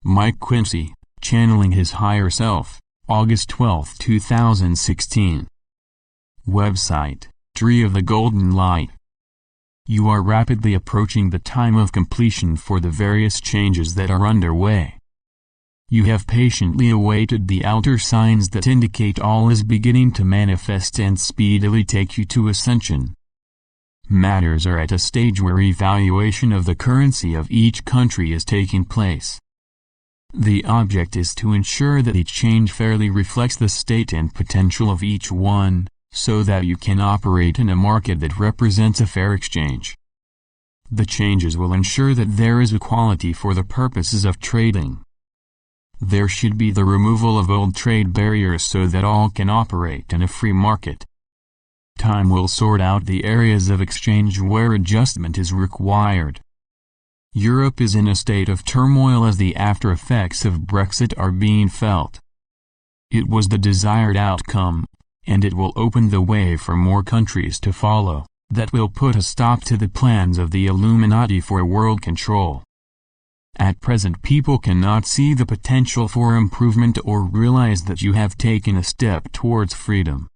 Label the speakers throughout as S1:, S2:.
S1: Mike Quinsey, channeling his higher self, August 12, 2016. Website, Tree of the Golden Light. You are rapidly approaching the time of completion for the various changes that are underway. You have patiently awaited the outer signs that indicate all is beginning to manifest and speedily take you to Ascension. Matters are at a stage where re-valuation of the currency of each country is taking place. The object is to ensure that each change fairly reflects the state and potential of each one, so that you can operate in a market that represents a fair exchange. The changes will ensure that there is equality for the purposes of trading. There should be the removal of old trade barriers so that all can operate in a free market. Time will sort out the areas of exchange where adjustment is required. Europe is in a state of turmoil as the after effects of Brexit are being felt. It was the desired outcome, and it will open the way for more countries to follow, that will put a stop to the plans of the Illuminati for world control. At present, people cannot see the potential for improvement or realize that you have taken a step towards freedom.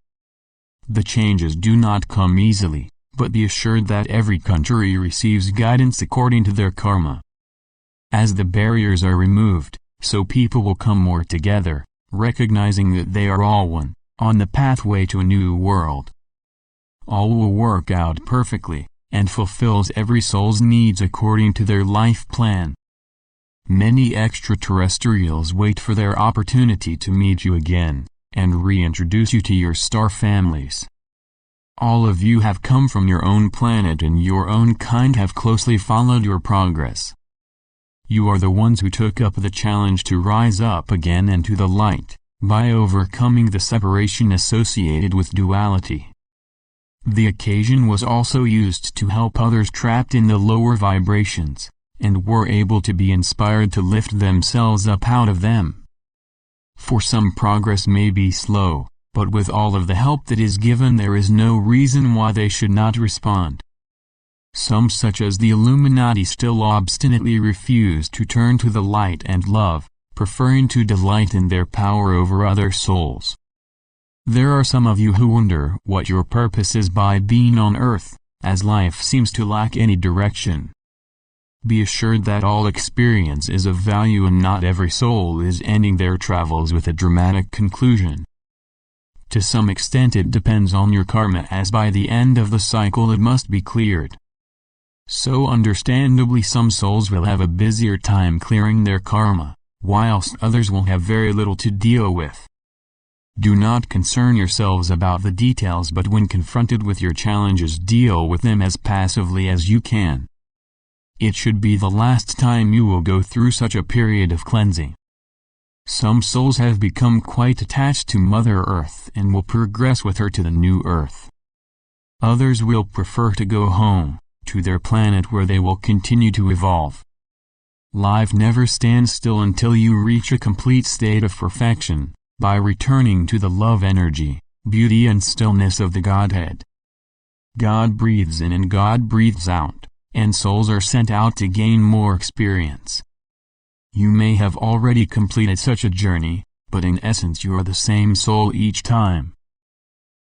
S1: The changes do not come easily, but be assured that every country receives guidance according to their karma. As the barriers are removed, so people will come more together, recognizing that they are all one, on the pathway to a new world. All will work out perfectly, and fulfills every soul's needs according to their life plan. Many extraterrestrials wait for their opportunity to meet you again, and reintroduce you to your star families. All of you have come from your own planet and your own kind have closely followed your progress. You are the ones who took up the challenge to rise up again into the light, by overcoming the separation associated with duality. The occasion was also used to help others trapped in the lower vibrations, and were able to be inspired to lift themselves up out of them. For some, progress may be slow, but with all of the help that is given there is no reason why they should not respond. Some, such as the Illuminati, still obstinately refuse to turn to the light and love, preferring to delight in their power over other souls. There are some of you who wonder what your purpose is by being on Earth, as life seems to lack any direction. Be assured that all experience is of value and not every soul is ending their travels with a dramatic conclusion. To some extent it depends on your karma, as by the end of the cycle it must be cleared. So understandably some souls will have a busier time clearing their karma, whilst others will have very little to deal with. Do not concern yourselves about the details, but when confronted with your challenges, deal with them as passively as you can. It should be the last time you will go through such a period of cleansing. Some souls have become quite attached to Mother Earth and will progress with her to the new Earth. Others will prefer to go home, to their planet where they will continue to evolve. Life never stands still until you reach a complete state of perfection, by returning to the love energy, beauty and stillness of the Godhead. God breathes in and God breathes out, and souls are sent out to gain more experience. You may have already completed such a journey, but in essence you are the same soul each time.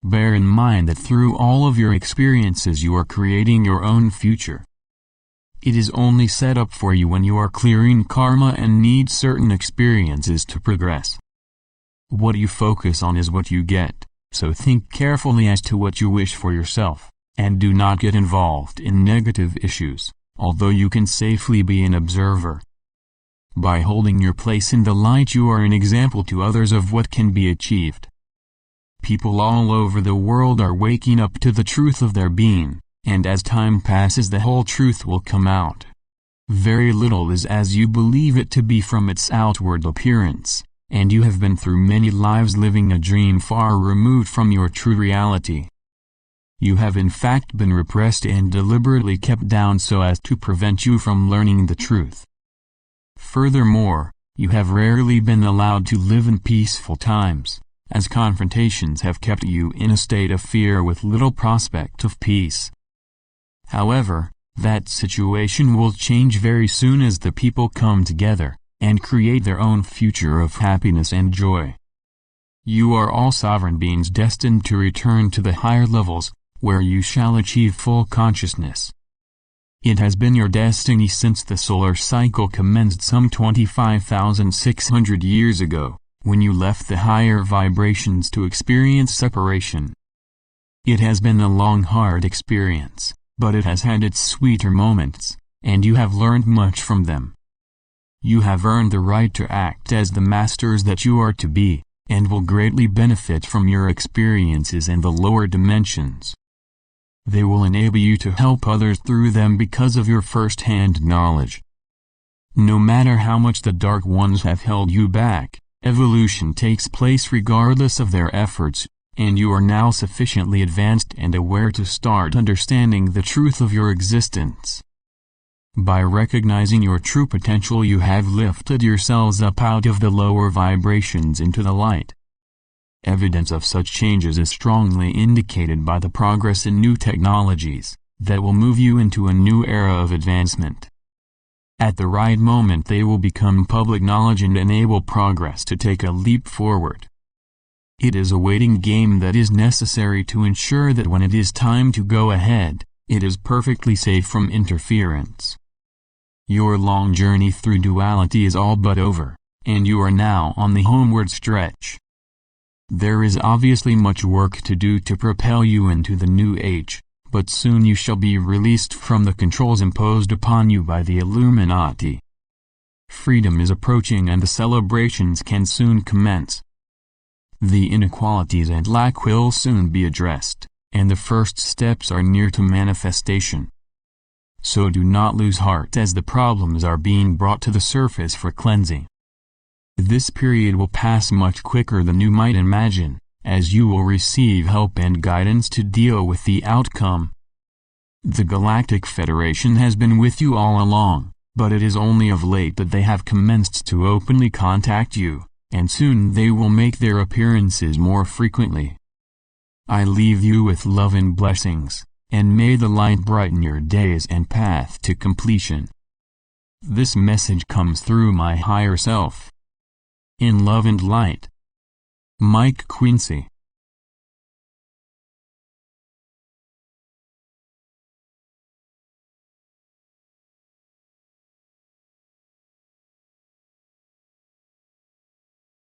S1: Bear in mind that through all of your experiences you are creating your own future. It is only set up for you when you are clearing karma and need certain experiences to progress. What you focus on is what you get, so think carefully as to what you wish for yourself, and do not get involved in negative issues, although you can safely be an observer. By holding your place in the light you are an example to others of what can be achieved. People all over the world are waking up to the truth of their being, and as time passes the whole truth will come out. Very little is as you believe it to be from its outward appearance, and you have been through many lives living a dream far removed from your true reality. You have in fact been repressed and deliberately kept down so as to prevent you from learning the truth. Furthermore, you have rarely been allowed to live in peaceful times, as confrontations have kept you in a state of fear with little prospect of peace. However, that situation will change very soon as the people come together, and create their own future of happiness and joy. You are all sovereign beings destined to return to the higher levels, where you shall achieve full consciousness. It has been your destiny since the solar cycle commenced some 25,600 years ago, when you left the higher vibrations to experience separation. It has been a long hard experience, but it has had its sweeter moments, and you have learned much from them. You have earned the right to act as the masters that you are to be, and will greatly benefit from your experiences in the lower dimensions. They will enable you to help others through them because of your first-hand knowledge. No matter how much the Dark Ones have held you back, evolution takes place regardless of their efforts, and you are now sufficiently advanced and aware to start understanding the truth of your existence. By recognizing your true potential, you have lifted yourselves up out of the lower vibrations into the light. Evidence of such changes is strongly indicated by the progress in new technologies that will move you into a new era of advancement. At the right moment they will become public knowledge and enable progress to take a leap forward. It is a waiting game that is necessary to ensure that when it is time to go ahead, it is perfectly safe from interference. Your long journey through duality is all but over, and you are now on the homeward stretch. There is obviously much work to do to propel you into the new age, but soon you shall be released from the controls imposed upon you by the Illuminati. Freedom is approaching and the celebrations can soon commence. The inequalities and lack will soon be addressed, and the first steps are near to manifestation. So do not lose heart as the problems are being brought to the surface for cleansing. This period will pass much quicker than you might imagine, as you will receive help and guidance to deal with the outcome. The Galactic Federation has been with you all along, but it is only of late that they have commenced to openly contact you, and soon they will make their appearances more frequently. I leave you with love and blessings, and may the light brighten your days and path to completion. This message comes through my higher self. In love and light. Mike Quinsey.